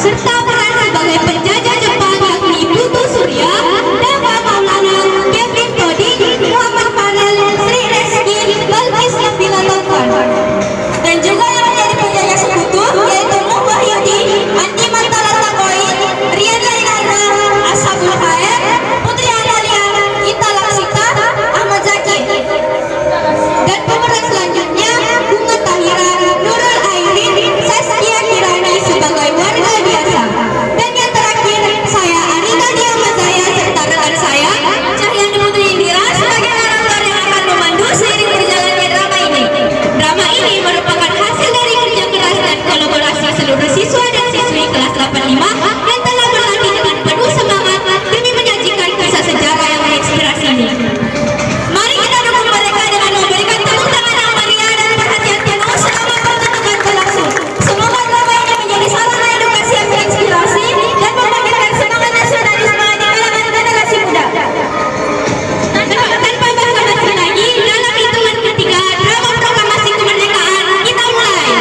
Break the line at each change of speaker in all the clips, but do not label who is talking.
serta peran sebagai penjajah Jepang yakni Putu Surya, Dewa Maulana, Kevin Todi, Muhammad Farel, Sri Reski, Balkis Nabila Taufan. Dan juga yang menjadi penjajah sekutu yaitu Muh Wahyudi, Andi Mantala Takoin, Rian Lailana, Ashabul Khair, Putri Analia, Ita Laksita, Ahmad Zaki. Dan pemeran selanjutnya Bunga Tahira, Nurul Airin, Saskia Kirani sebagai warga biasa. Dan yang terakhir saya Arika Diamazaya serta rekan saya Cahyani Putri Indira sebagai narator yang akan memandu seiring berjalannya drama ini. Drama ini merupakan hasil dari kerja keras dan kolaborasi seluruh siswa dan siswi kelas 85 dan telah berlatih dengan penuh semangat demi menyajikan kisah sejarah yang menginspirasi ini. Mari kita dukung mereka dengan memberikan tepuk tangan yang meriah dan perhatian penuh selama pertunjukan berlangsung. Semoga drama ini menjadi sarana edukasi yang menginspirasi dan membangkitkan semangat nasionalisme di kalangan generasi muda. Tanpa basa-basi lagi, dalam hitungan ketiga, drama proklamasi kemerdekaan kita mulai.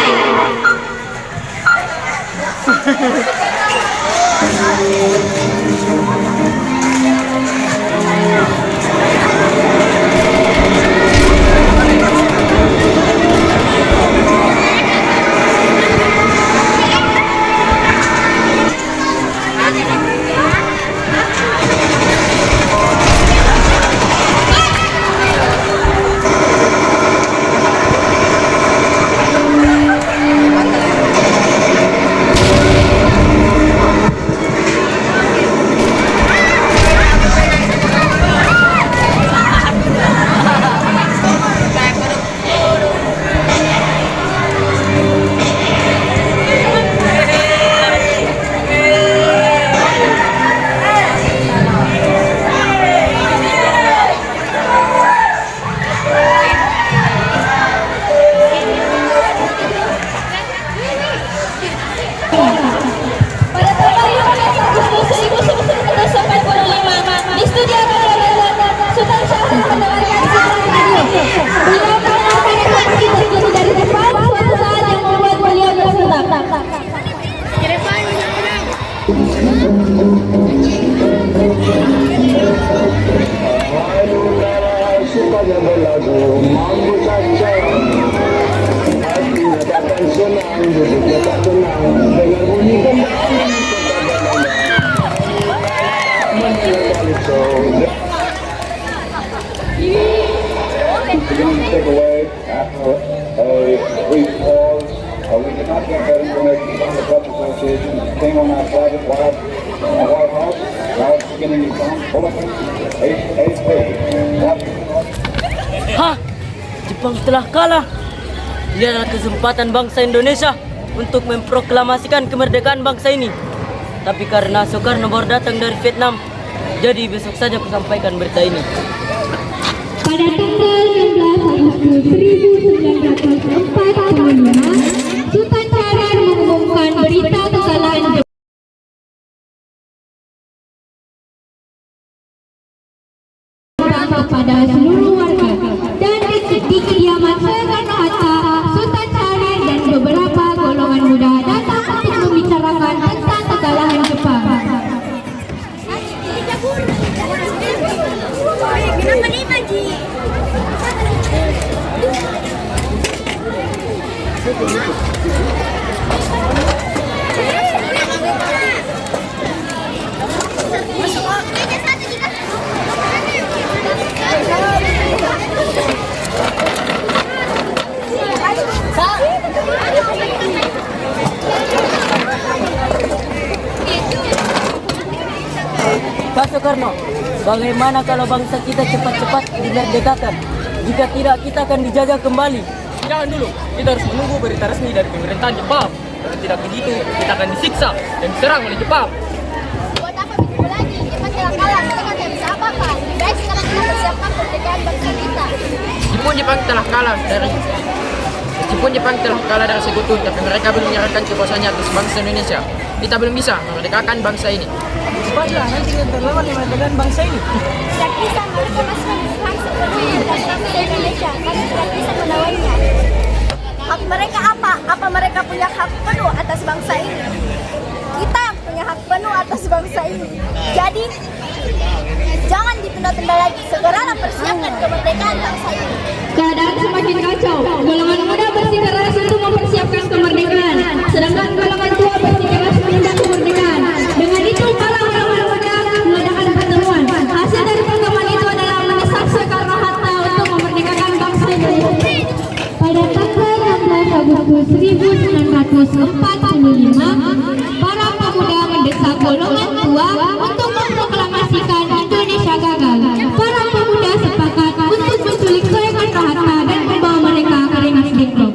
Pada tanggal 15 Agustus 1945 di studio Radio Sultan Syahrir mendengarkan siaran radio. Beliau merasakan reaksi terjadi dari depan suatu saat yang membuat beliau tersentak.
Supaya berlagu mampu saja hatinya takkan senang, hidupnya tak tenang dengan bunyi kembali menyelenggara song. Take away after a brief pause. We did not get that information from the Club Association. It came on our private White House. Now it's beginning to come. Bulletin 883.
Hah? Jepang telah kalah. Ini adalah kesempatan bangsa Indonesia untuk memproklamasikan kemerdekaan bangsa ini. Tapi karena Soekarno baru datang dari Vietnam, jadi besok saja aku sampaikan berita ini.
Pada tanggal 16 Agustus 1945, Sultan Syahrir mengumumkan berita kekalahan Jepang kepada seluruh warga. Dan di kediaman Soekarno-Hatta, Sultan Syahrir dan beberapa golongan muda datang untuk membicarakan tentang kekalahan Jepang.
Pak Soekarno, bagaimana kalau bangsa kita cepat-cepat dimerdekakan? Jika tidak, kita akan dijajah kembali.
Jangan dulu, kita harus menunggu berita resmi dari pemerintahan Jepang. Kalau tidak begitu, kita akan disiksa dan diserang oleh Jepang.
Buat apa begitu lagi? Jepang telah kalah, kita kan tidak bisa apa-apa. Lebih baik sekarang kita persiapkan kemerdekaan bangsa kita.
Jepang telah kalah dari sekutu, tapi mereka belum menyerahkan kekuasaannya atas bangsa Indonesia. Kita belum bisa memerdekakan bangsa ini.
Cepatlah, nanti kita terlawan memerdekakan bangsa ini.
Tidak bisa mereka masih membutuhkan sepenuhnya atas bangsa Indonesia. Kami tidak bisa melawannya. Hak mereka apa? Apa mereka punya hak penuh atas bangsa ini? Kita atas bangsa ini. Jadi, jangan ditunda-tunda lagi. Segeralah persiapkan kemerdekaan bangsa ini.
Keadaan semakin kacau. Golongan muda bersikeras untuk mempersiapkan kemerdekaan, sedangkan golongan tua bersikeras menunda kemerdekaan. Dengan itu, para golongan muda mengadakan pertemuan. Hasil dari pertemuan itu adalah mendesak Soekarno-Hatta untuk memerdekakan bangsa Indonesia. Pada tanggal 16 Agustus 1945, para pemuda mendesak golongan tua untuk memproklamasikan Indonesia gagal. Para pemuda sepakat untuk menculik Soekarno-Hatta dan membawa mereka ke Rengas Dengklok.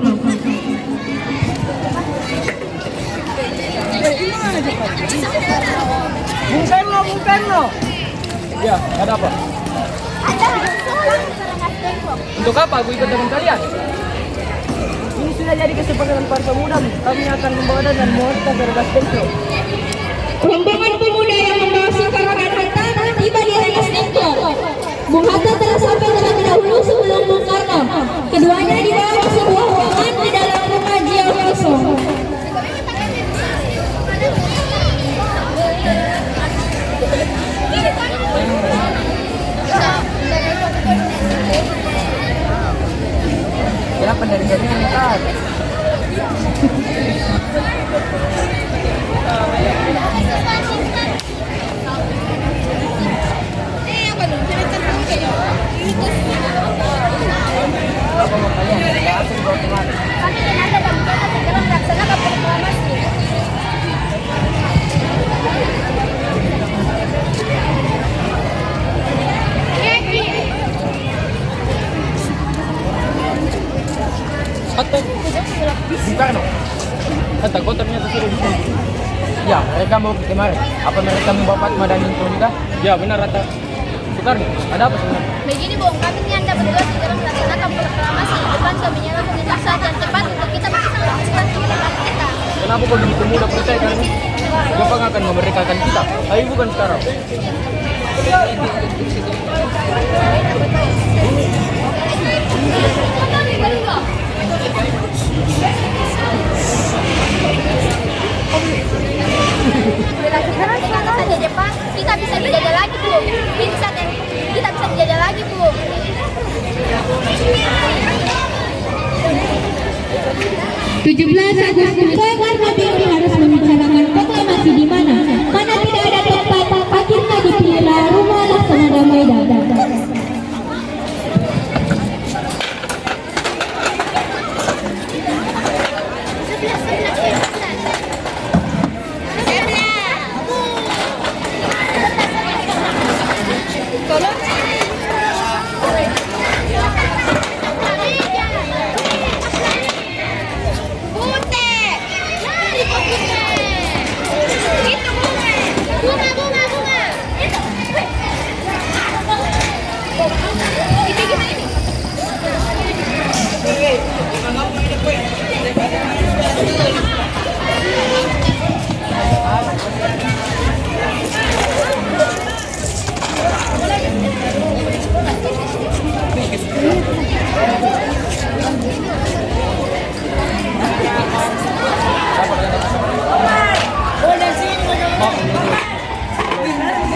Bung Karno. Ya, ada apa?
Anda harus pulang ke Rengas Dengklok.
Untuk apa aku ikut dengan kalian? Ini sudah jadi kesepakatan para pemuda. Kami akan membawa dan memuatkan ke Rengas Dengklok.
Rombongan pemuda yang membawa Soekarno-Hatta tiba di Rengas Dengklok. Bung Hatta telah sampai terlebih dahulu sebelum Bung Karno. Keduanya dibawa ke sebuah ruangan di dalam rumah Jiao kosong.
Siapa dari kalian yang taat? Apa mau kalian? Tidak asing bawa kemana?
Kami dan Anda dan mereka segera melaksanakan proklamasi.
Hatta, Bung Karno. Hatta, kau ternyata sudah di sini. Ya, mereka mau kemarin. Apa mereka membawa Fatma dan Into juga? Ya, benar Hatta. Soekarno, ada apa sebenarnya?
Begini Bung, kami ini Anda berdua segera melaksanakan proklamasi di depan kemenyangan pemerintahan yang cepat untuk kita bisa melaksanakan kemerdekaan kita.
Kenapa kau begitu mudah percaya karena Jepang akan memerdekakan kita? Ayo bukan sekarang.
Dengan saja Jepang, kita bisa dijajah lagi Bung. Kita bisa dijajah lagi Bung.
17 Agustus, Soekarno bingung harus membicarakan proklamasi di mana. Mana tidak ada tempat, akhirnya dipilihlah rumah Laksamana Medan.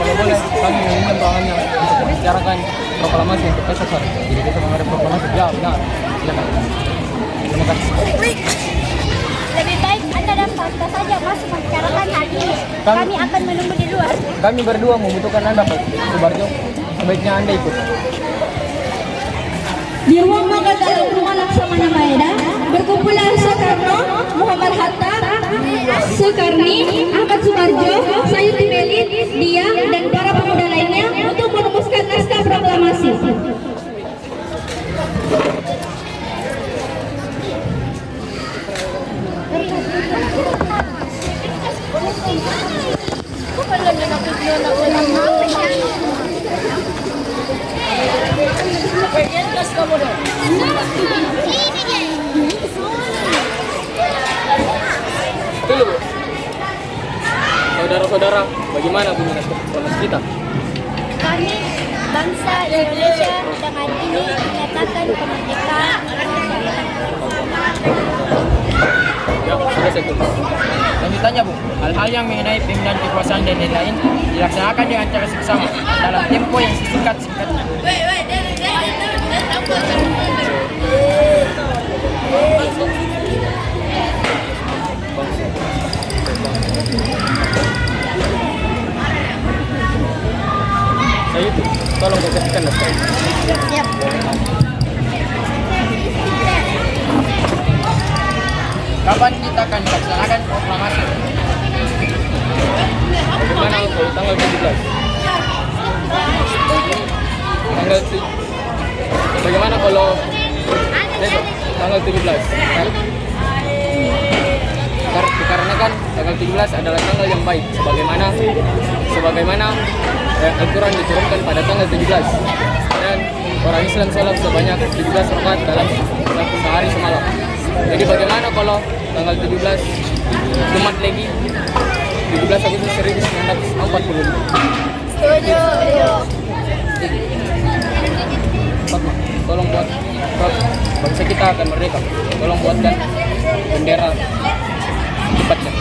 Kalau boleh, kami meminjam bahannya untuk membicarakan proklamasi untuk besok sore. Jadi besok menghadap proklamasi. Ya, benar. Silakan. Terima kasih.
Lebih baik Anda dan Fakta saja masuk membicarakan hal ini. Kami akan menunggu di luar.
Kami berdua membutuhkan Anda, Pak Subarjo. Sebaiknya Anda ikut.
Di ruang makan dalam rumah Laksamana Medan berkumpulan Soekarno, Muhammad Hatta, Soekarni, Ahmad Subarjo, Sayuti Melin, Dia, dan para pemuda lainnya untuk merumuskan naskah proklamasi.
Dulu, Bu. Saudara-saudara, bagaimana bunyi naskah proklamasi kita?
Kami bangsa Indonesia dengan ini menyatakan kemerdekaan.
Ya, sudah saya tulis.
Lanjutannya, Bu, hal-hal yang mengenai pemindahan kekuasaan dan lain-lain dilaksanakan dengan cara seksama dalam tempo yang sesingkat-singkatnya.
Saya itu, tolong kasihkan naskah.
Siap.
Kapan kita akan melaksanakan proklamasi?
Bagaimana kalau tanggal 17? Bagaimana kalau besok tanggal 17? Dikarenakan tanggal 17 adalah tanggal yang baik sebagaimana Al-Quran diturunkan pada tanggal 17 dan orang Islam sholat sebanyak 17 rakaat dalam sehari semalam. Jadi bagaimana kalau tanggal 17 Jumat lagi 17 Agustus 1945?
Setuju.
Fatma, tolong buat bangsa kita akan merdeka. Tolong buatkan bendera cepatnya.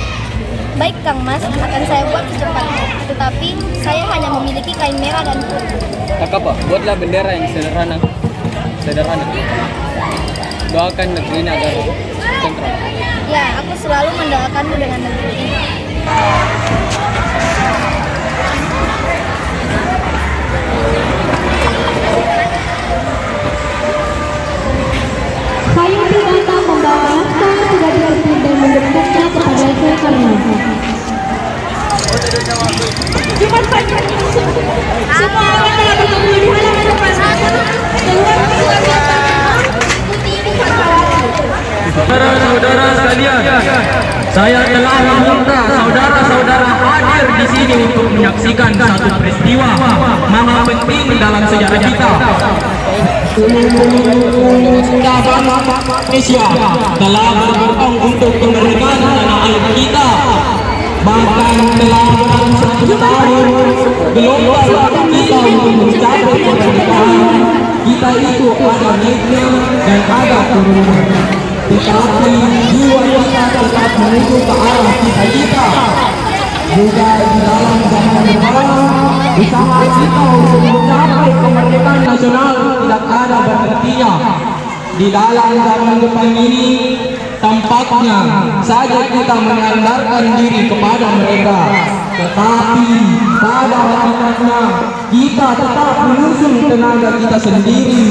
Baik Kang Mas, akan saya buat secepatnya. Tetapi saya hanya memiliki kain merah dan putih.
Tak apa, buatlah bendera yang sederhana. Doakan negeri ini agar tentram.
Ya, aku selalu mendoakanmu dengan negeri ini.
Payung Tirta membawa naskah sudah ditertib dan mendekatnya kepada Soekarno. Jumat pagi semua orang telah bertemu di halaman depan
Saudara-saudara sekalian, saya telah meminta saudara-saudara hadir di sini untuk menyaksikan satu peristiwa mana penting dalam sejarah kita. Indonesia telah berjuang untuk kemerdekaan tanah air kita. Bahkan telah berusaha tahun gelombang kita untuk mencapai kemerdekaan. Kita itu ada naiknya dan ada turunnya. Tetapi jiwa kita tetap menuju ke arah cita-cita. Juga di dalam zaman depan, usaha kita untuk mencapai kemerdekaan nasional tidak ada berhentinya. Di dalam zaman depan ini, tampaknya saja kita mengandalkan diri kepada mereka. Tetapi pada hakikatnya kita tetap mengusung tenaga kita sendiri.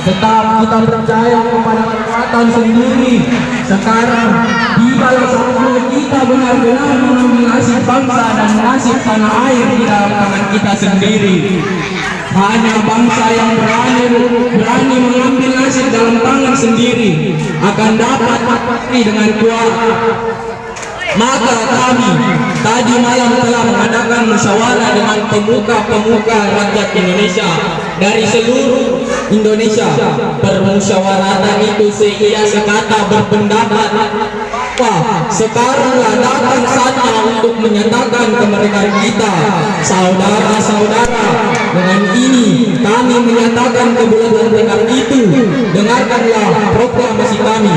Tetap kita percaya kepada kekuatan sendiri. Sekarang tibalah saatnya kita benar-benar mengambil nasib bangsa dan nasib tanah air di dalam tangan kita sendiri. Hanya bangsa yang berani mengambil nasib dalam tangan sendiri akan dapat mati dengan kuat. Maka kami tadi malam telah mengadakan musyawarah dengan pemuka-pemuka rakyat Indonesia dari seluruh Indonesia. Permusyawaratan itu sehingga sekata berpendapat bahwa sekaranglah datang saatnya untuk menyatakan kemerdekaan kita. Saudara-saudara, dengan ini kami menyatakan kebulatan tekad itu. Dengarkanlah proklamasi kami.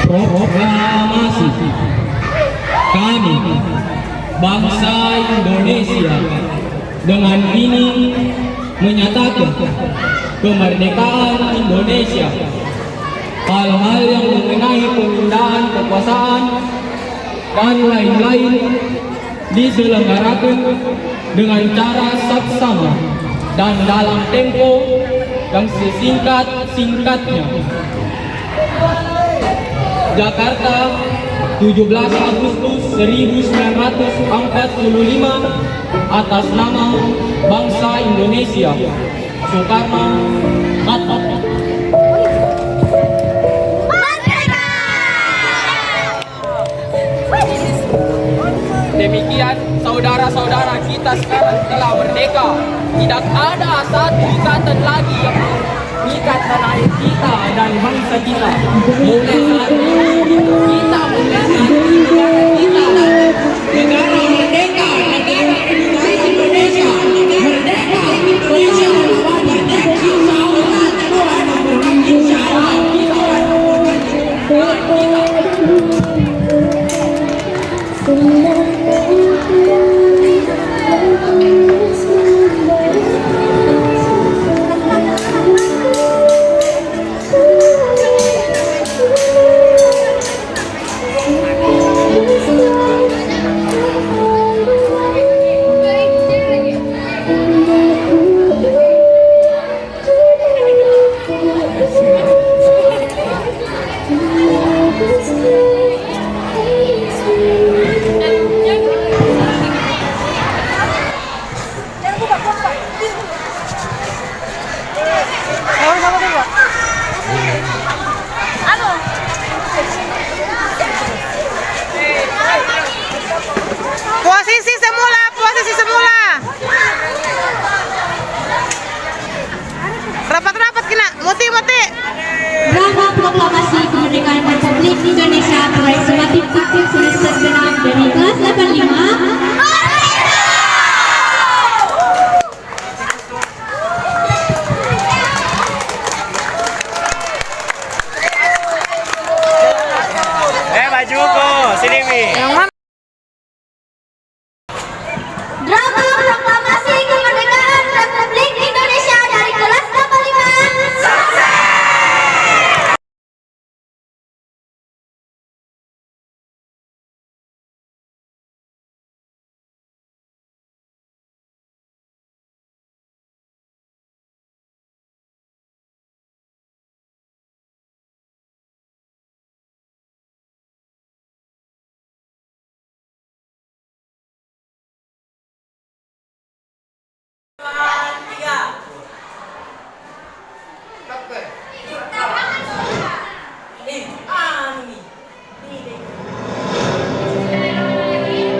Proklamasi kami bangsa Indonesia dengan ini menyatakan kemerdekaan Indonesia. Hal-hal yang mengenai pemindahan kekuasaan dan lain-lain diselenggarakan dengan cara saksama dan dalam tempo yang sesingkat-singkatnya. Jakarta, 17 Agustus 1945, atas nama bangsa Indonesia. Soekarno, Hatta. Demikian saudara-saudara kita sekarang telah merdeka. Tidak ada satu ikatan lagi ikat tanah air kita dan bangsa kita. Mulai saat ini kita memperingati kemerdekaan kita. Negara merdeka, negara kedua Indonesia, merdeka Indonesia semuanya. Insya Allah Tuhan memberkati. Insya Allah kita akan
Posisi semula. Rapat-rapat kena, muti.
Drama Proklamasi Kemerdekaan Republik Indonesia Proyek Sematif Aktif semester genap dari kelas 85. Drama Proklamasi Kemerdekaan Republik Indonesia dari kelas 85.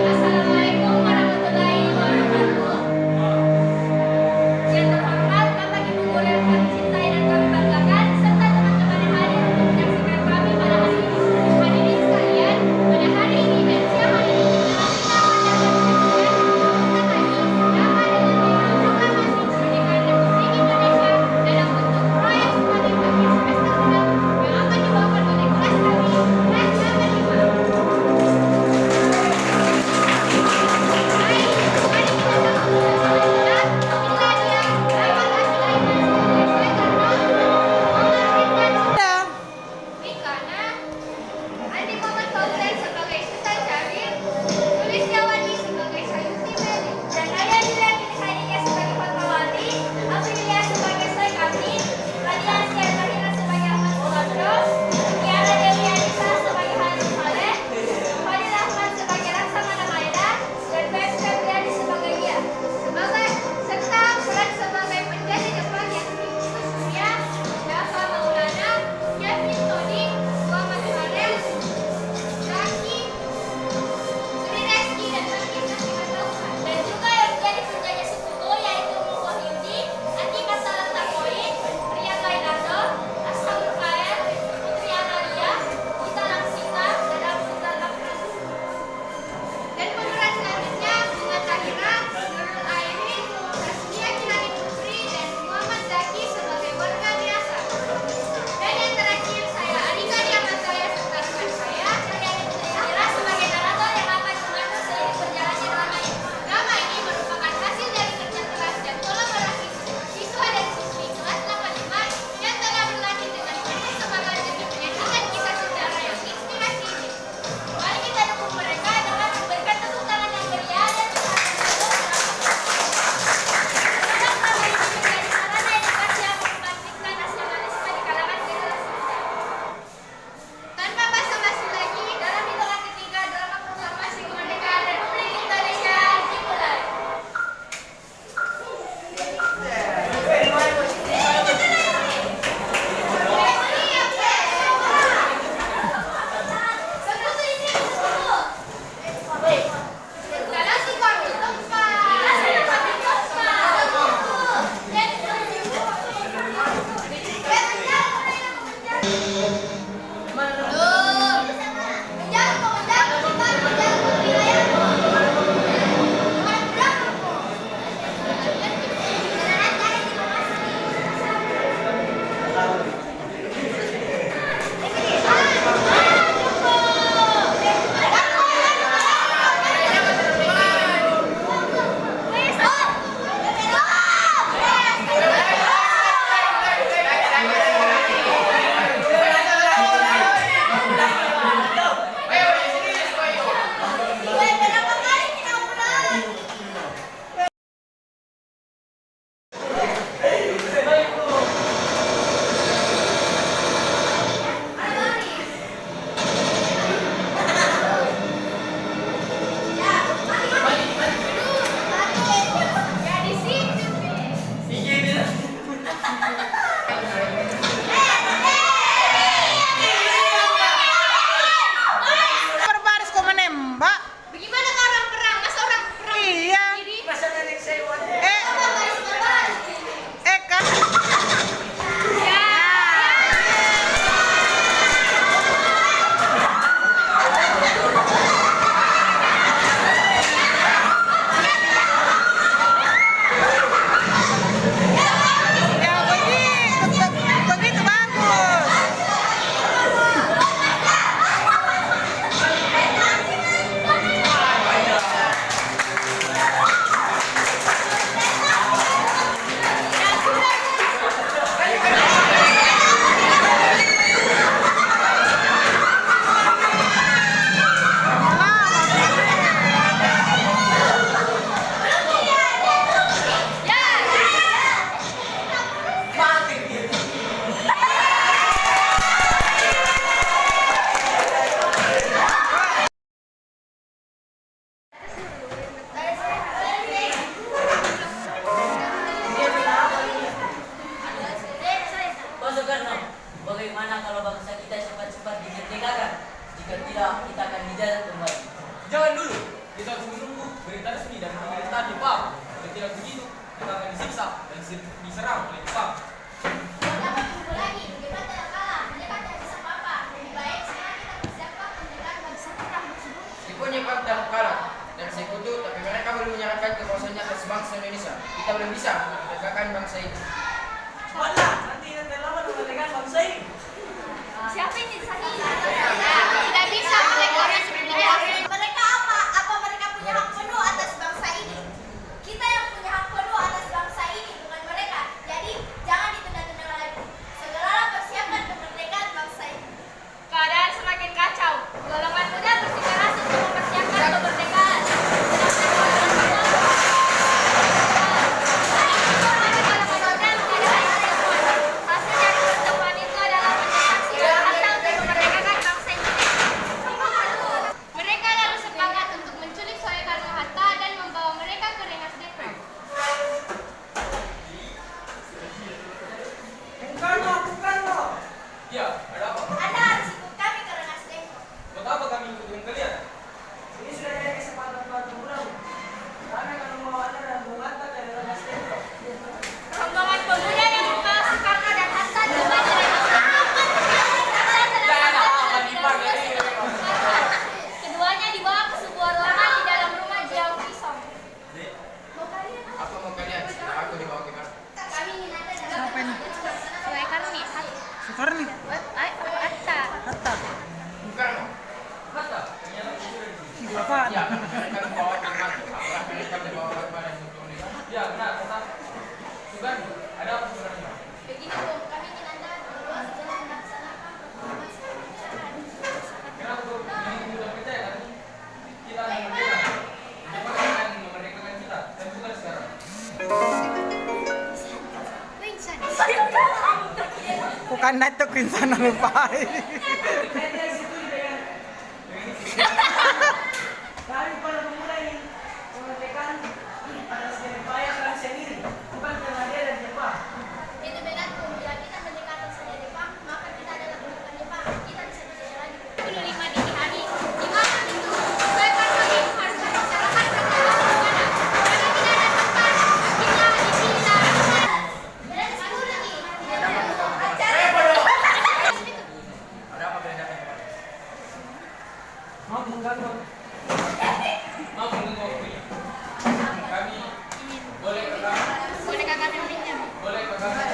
Assalamualaikum warahmatullahi wabarakatuh. Yang terhormat Bapak Ibu guru yang kami cintai dan kami banggakan, serta teman-teman yang hadir untuk menyaksikan kami pada hari ini. Hadirin sekalian, pada hari ini dan siang hari ini telah kita mengadakan pengajian tentang proklamasi
kita belum bisa memerdekakan bangsa ini.
Siapa ini? Tidak bisa mereka sebenarnya. Mereka apa? Apa mereka punya hak penuh atas bangsa ini? Kita yang punya hak penuh atas bangsa ini, bukan mereka. Jadi jangan ditunda-tunda lagi. Segeralah persiapkan kemerdekaan bangsa ini. Keadaan semakin kacau. Golongan muda bersikeras untuk mempersiapkan kemerdekaan. Hasil dari pertemuan itu adalah mencetak sikap nyata untuk memerdekakan bangsa Indonesia. Mereka lalu sepakat untuk menculik Soekarno-Hatta dan membawa mereka ke Rengas Dengklok.
Iya, ada apa?
Anda harus ikut kami ke Rengas Dengklok.
Buat apa kami ikut dengan kalian?
Ini sudah jadi kesempatan buat kamu. Kami akan membawa Anda dan Bung Hatta dari Rengas Dengklok.
Rombongan pemuda yang membawa Soekarno dan Hatta tiba di Rengas Dengklok. Keduanya dibawa ke sebuah ruangan di dalam rumah Jiao Kisong.
Apa mau kalian? Setelah aku dibawa ke mana?
Kami ingin Anda dalam Soekarno nih.
Soekarno.
Hatta.
Soekarno.
Apa?
Ya, mereka membawa ke mana? Apakah mereka dibawa ke mana untuk Indonesia?
Ya, benar, kata Soekarno. Ada apa sebenarnya?
Begini Bung, kami ingin Anda berdua segera melaksanakan proklamasi kemerdekaan.
Kenapa bro? Ini mudah percaya kan? Kita akan merdeka. Jepang akan memerdekakan kita. Dan bukan sekarang.
Bukan datuk insana lupa.
Kami para pemuda ingin kemerdekaan atas upaya bangsa ini, bukan karena dia dari Jepang.
Itu benar Bung, bila kita merdeka atas dari Jepang, maka kita adalah bukan Jepang. Kita bisa berjalan di pukul 5 dini hari. Di mana itu? Soekarno ini harus membicarakan perjalanan ke mana? Karena tidak ada tempat. Kita di sini dan security.
Ada apa beda dengan
Mau mengganggu.
Mau menunggu waktunya. Kami boleh ke kamar.
Boleh kakak pinjam?
Boleh ke kamar.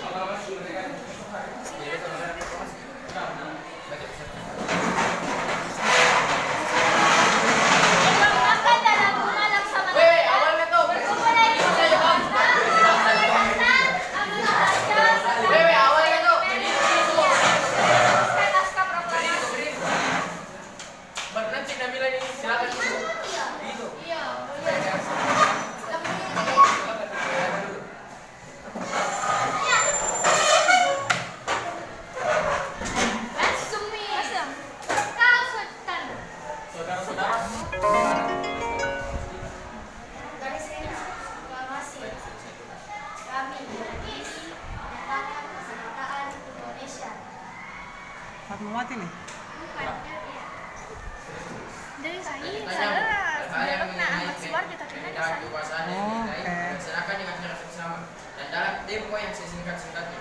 Apa-apa kemerdekaan.
Makan dalam rumah laksamana.
awalnya tuh.
Berkumpulan di
Awalnya tuh.
pasca proklamasi.
Nanti Nabila ini silakan.
Iya. Langsumi. Kau sultan.
Saudara-saudara.
Garis ini proklamasi. Kami menyatakan kemerdekaan Indonesia.
Aku mati nih.
Dari
Saya mengenai kemerdekaan kekuasaan yang
Oh,
dinilai
oke.
dilaksanakan dengan cara seksama dan dalam tempo yang sesingkat-singkatnya.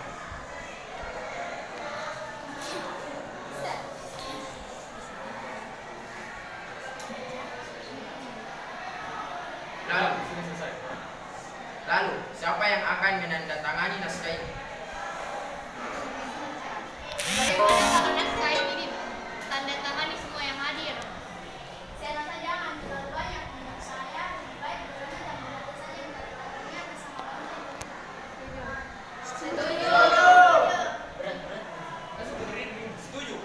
Lalu, siapa yang akan menandatangani naskah ini?
Bagaimana kalau naskah ini tanda tangani semua yang hadir? Saya rasa jangan terlalu banyak. Menurut saya lebih baik berani dan berani saja yang tanda-tandanya bersama bangsa Indonesia. Setuju.
Setuju.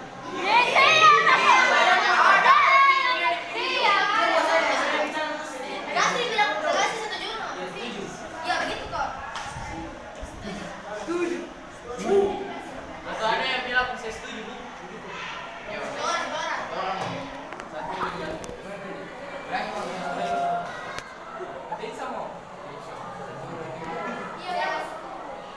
Kasih bilang kasih setuju. Ya begitu kok.
Atau ada yang bilang saya setuju, Bu? Berarti sama.
Iya,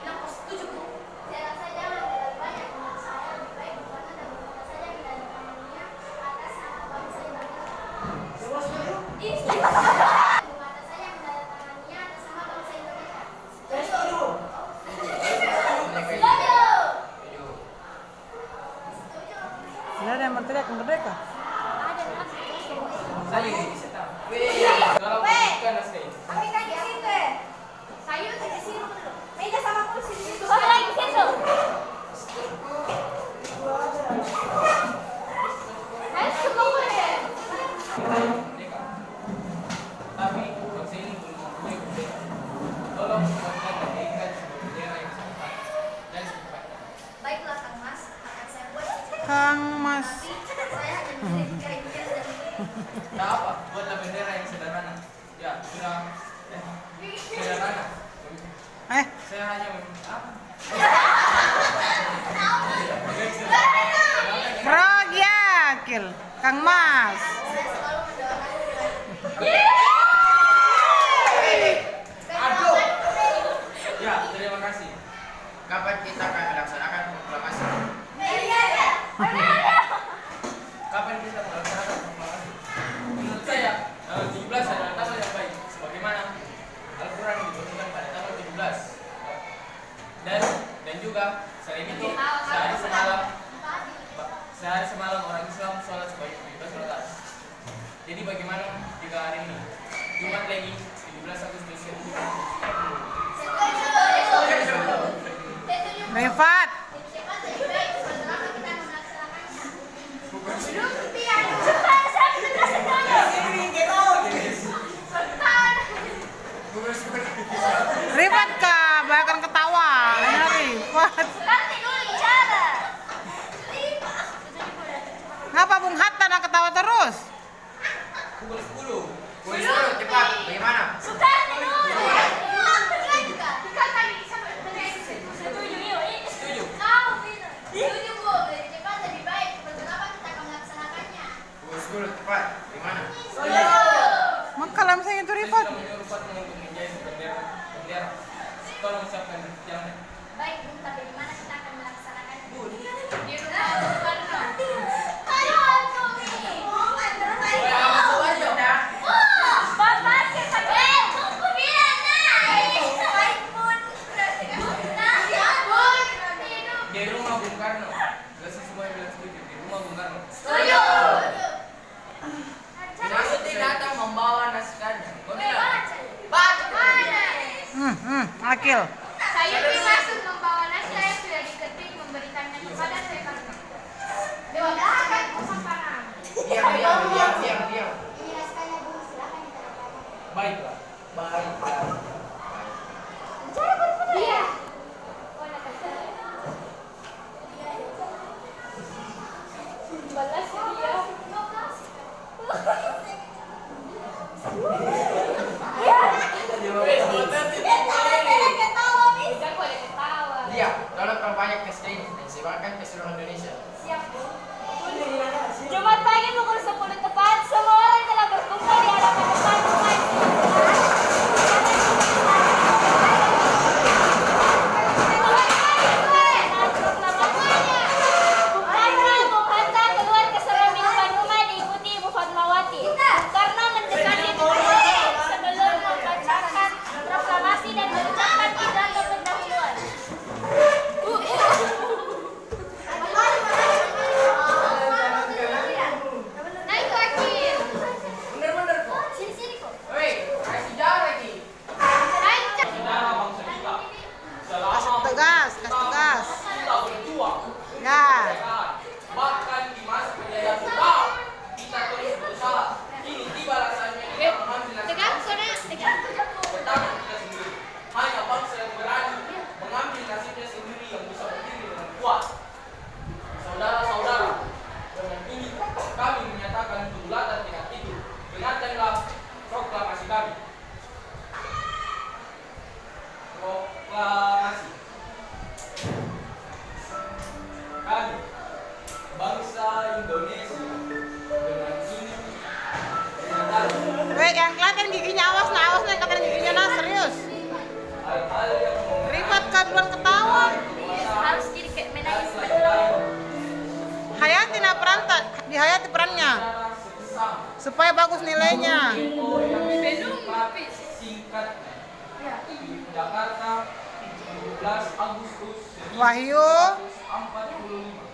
bilang kok setuju Bu. Saya rasa jangan terlalu banyak. Menurut saya lebih baik berani dan berani saja yang tanda-tandanya atas nama bangsa Indonesia. Mata saya yang menandatangani atas nama bangsa Indonesia. Setuju.
Tidak ada yang berteriak merdeka.
Ada yang
Saya ini. Kalau bukan naskah ini. buatlah bendera yang sederhana. Ya, sudah sederhana. Saya hanya
Frog ya, Kil. Kang Mas.
Ya, terima kasih. Kapan kita akan melaksanakan proklamasi? Kapan kita melaksanakan proklamasi? Menurut saya, tanggal 17 adalah tanggal yang baik. Sebagaimana Al-Quran diturunkan pada tanggal 17. Dan juga selain itu sehari semalam orang Islam sholat sebanyak 17 rakaat. Jadi bagaimana jika hari ini Jumat lagi 17 Agustus 2020?
Rifat. Rifat kah? Bahkan ketawa. Ya, Rifat. Ngapa Bung Hatta nak ketawa terus?
Pukul 10. Pukul 10 cepat. Bagaimana? Setuju. Pukul 10 cepat. Bagaimana?
Makalam saya itu Rifat.
Kita menyuruh Fatma untuk menjahit bendera. Tolong siapkan jalannya.
Baik, Bung, tapi di mana kita akan melaksanakan? Di rumah Bung Karno. Ayo, Tommy. Bapak, kita tunggu bilang, baik, Bun.
Di rumah Bung Karno. Gak sih semua yang bilang setuju. Di rumah Bung Karno.
Setuju.
Maksudnya datang membawa naskahnya. Kau bilang?
Akil.
Saya masuk membawa naskah yang sudah diketik memberikannya kepada saya Karno. Silakan kusampaikan.
Diam.
Ini naskahnya, Bung, silakan diterangkan.
Baiklah.
Iya. Balas dia.
Dia, tolong perbanyak tes ini dan sebarkan ke seluruh Indonesia.
Siap, Bu. Jumat pagi pukul 10 tepat, semua orang telah berkumpul di hadapan depan rumah Bung Hatta keluar ke serambi depan rumah diikuti Ibu Fatmawati. Karena mendekati sebelum membacakan proklamasi dan mengucapkan pidato pendahuluan. Nah itu Akil.
Bener-bener kok.
Sini kok.
Hei, kasih jalan lagi.
Naik cek.
Tegas, tegas.
Kita berjuang.
Ya.
Bahkan di masa penjajahan Jepang, kita terus berusaha. Ini tiba rasanya kita mengambil nasib
Tegak, sana. Tegak.
pertama kita sendiri. Hanya bangsa yang berani mengambil nasibnya sendiri yang bisa berdiri dengan kuat. Saudara-saudara, dengan ini kami menyatakan kedaulatan tidak itu. Dengarkanlah proklamasi kami. Proklamasi. Kami, bangsa Indonesia, dengan ini menyatakan
Weh, yang kelihatan giginya awas nah kelihatan giginya nah serius.
hal-hal yang
Rifat kan duluan ketawa.
Harus jadi kayak menangis betul.
Hayati nah dihayati perannya supaya bagus nilainya.
singkatnya. Jakarta, 17 Agustus
Wahyu
1945.